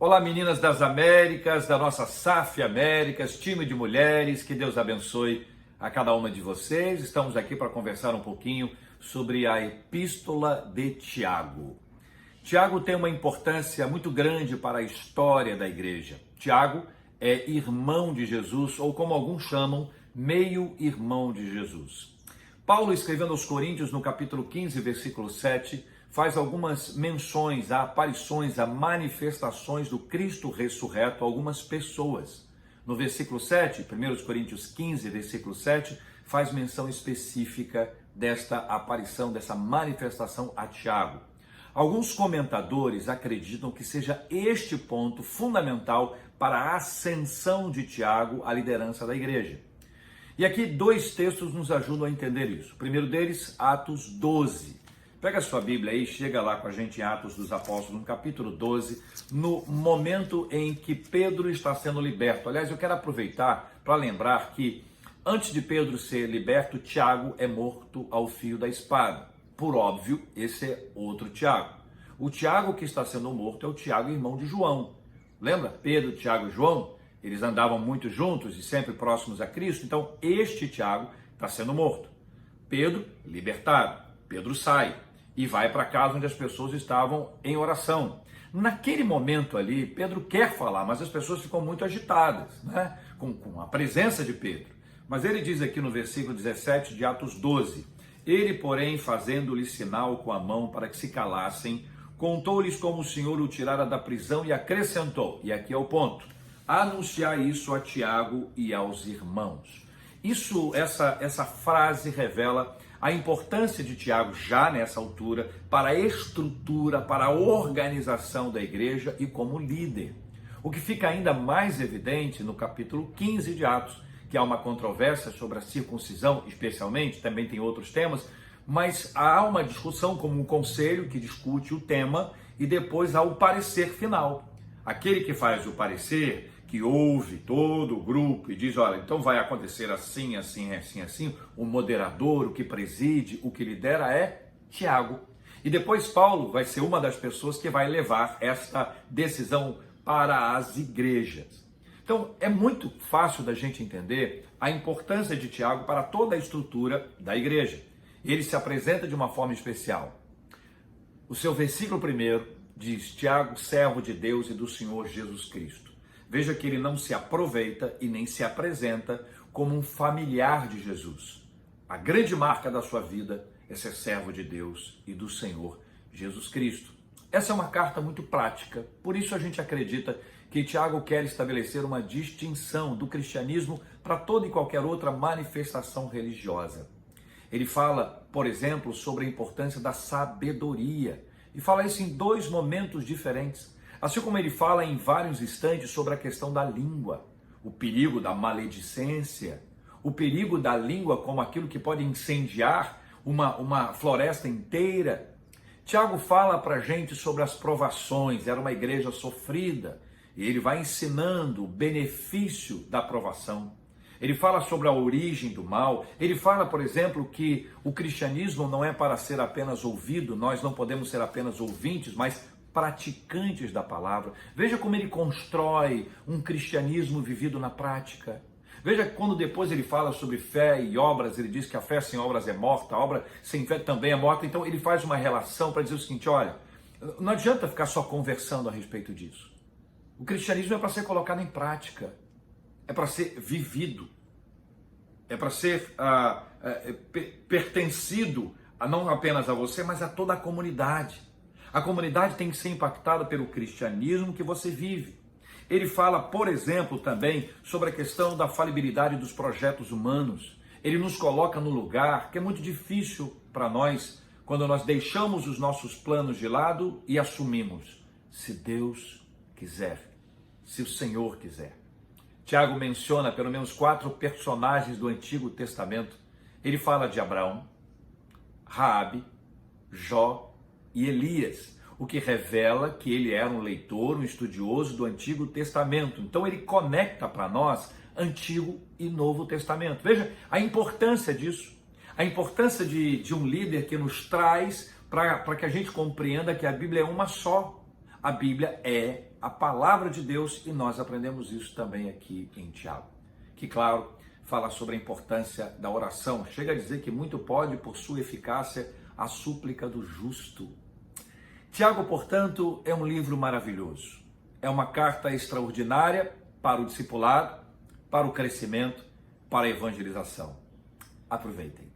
Olá, meninas das Américas, da nossa SAF Américas, time de mulheres, que Deus abençoe a cada uma de vocês. Estamos aqui para conversar um pouquinho sobre a Epístola de Tiago. Tiago tem uma importância muito grande para a história da igreja. Tiago é irmão de Jesus, ou como alguns chamam, meio-irmão de Jesus. Paulo, escrevendo aos Coríntios, no capítulo 15, versículo 7, faz algumas menções a aparições, a manifestações do Cristo ressurreto a algumas pessoas. No versículo 7, 1 Coríntios 15, versículo 7, faz menção específica desta aparição, dessa manifestação a Tiago. Alguns comentadores acreditam que seja este ponto fundamental para a ascensão de Tiago à liderança da igreja. E aqui dois textos nos ajudam a entender isso. O primeiro deles, Atos 12. Pega a sua Bíblia aí, chega lá com a gente em Atos dos Apóstolos, no capítulo 12, no momento em que Pedro está sendo liberto. Aliás, eu quero aproveitar para lembrar que antes de Pedro ser liberto, Tiago é morto ao fio da espada. Por óbvio, esse é outro Tiago. O Tiago que está sendo morto é o Tiago, irmão de João. Lembra? Pedro, Tiago e João, eles andavam muito juntos e sempre próximos a Cristo. Então, este Tiago está sendo morto. Pedro, libertado. Pedro sai e vai para casa onde as pessoas estavam em oração. Naquele momento ali, Pedro quer falar, mas as pessoas ficam muito agitadas, né? Com a presença de Pedro. Mas ele diz aqui no versículo 17 de Atos 12, ele, porém, fazendo-lhe sinal com a mão para que se calassem, contou-lhes como o Senhor o tirara da prisão e acrescentou, e aqui é o ponto, anunciar isso a Tiago e aos irmãos. Essa frase revela a importância de Tiago já nessa altura para a estrutura, para a organização da igreja e como líder. O que fica ainda mais evidente no capítulo 15 de Atos, que há uma controvérsia sobre a circuncisão, especialmente, também tem outros temas, mas há uma discussão como um conselho que discute o tema e depois há o parecer final. Aquele que faz o parecer, que ouve todo o grupo e diz, olha, então vai acontecer assim, assim, assim, assim, o moderador, o que preside, o que lidera é Tiago. E depois Paulo vai ser uma das pessoas que vai levar esta decisão para as igrejas. Então, é muito fácil da gente entender a importância de Tiago para toda a estrutura da igreja. Ele se apresenta de uma forma especial. O seu versículo primeiro diz, Tiago, servo de Deus e do Senhor Jesus Cristo. Veja que ele não se aproveita e nem se apresenta como um familiar de Jesus. A grande marca da sua vida é ser servo de Deus e do Senhor Jesus Cristo. Essa é uma carta muito prática, por isso a gente acredita que Tiago quer estabelecer uma distinção do cristianismo para toda e qualquer outra manifestação religiosa. Ele fala, por exemplo, sobre a importância da sabedoria, e fala isso em dois momentos diferentes. Assim como ele fala em vários instantes sobre a questão da língua, o perigo da maledicência, o perigo da língua como aquilo que pode incendiar uma floresta inteira. Tiago fala para a gente sobre as provações, era uma igreja sofrida, e ele vai ensinando o benefício da provação. Ele fala sobre a origem do mal, ele fala, por exemplo, que o cristianismo não é para ser apenas ouvido, nós não podemos ser apenas ouvintes, mas praticantes da palavra. Veja como ele constrói um cristianismo vivido na prática. Veja quando depois ele fala sobre fé e obras, ele diz que a fé sem obras é morta, a obra sem fé também é morta. Então ele faz uma relação para dizer o seguinte, olha, não adianta ficar só conversando a respeito disso. O cristianismo é para ser colocado em prática, é para ser vivido, é para ser pertencido não apenas a você, mas a toda a comunidade. A comunidade tem que ser impactada pelo cristianismo que você vive. Ele fala, por exemplo, também sobre a questão da falibilidade dos projetos humanos. Ele nos coloca no lugar que é muito difícil para nós, quando nós deixamos os nossos planos de lado e assumimos, se Deus quiser, se o Senhor quiser. Tiago menciona pelo menos 4 personagens do Antigo Testamento. Ele fala de Abraão, Raabe, Jó e Elias, o que revela que ele era um leitor, um estudioso do Antigo Testamento. Então ele conecta para nós Antigo e Novo Testamento. Veja a importância disso, a importância de um líder que nos traz para que a gente compreenda que a Bíblia é uma só. A Bíblia é a palavra de Deus, e nós aprendemos isso também aqui em Tiago, que, claro, fala sobre a importância da oração. Chega a dizer que muito pode, por sua eficácia, a súplica do justo. Tiago, portanto, é um livro maravilhoso. É uma carta extraordinária para o discipulado, para o crescimento, para a evangelização. Aproveitem.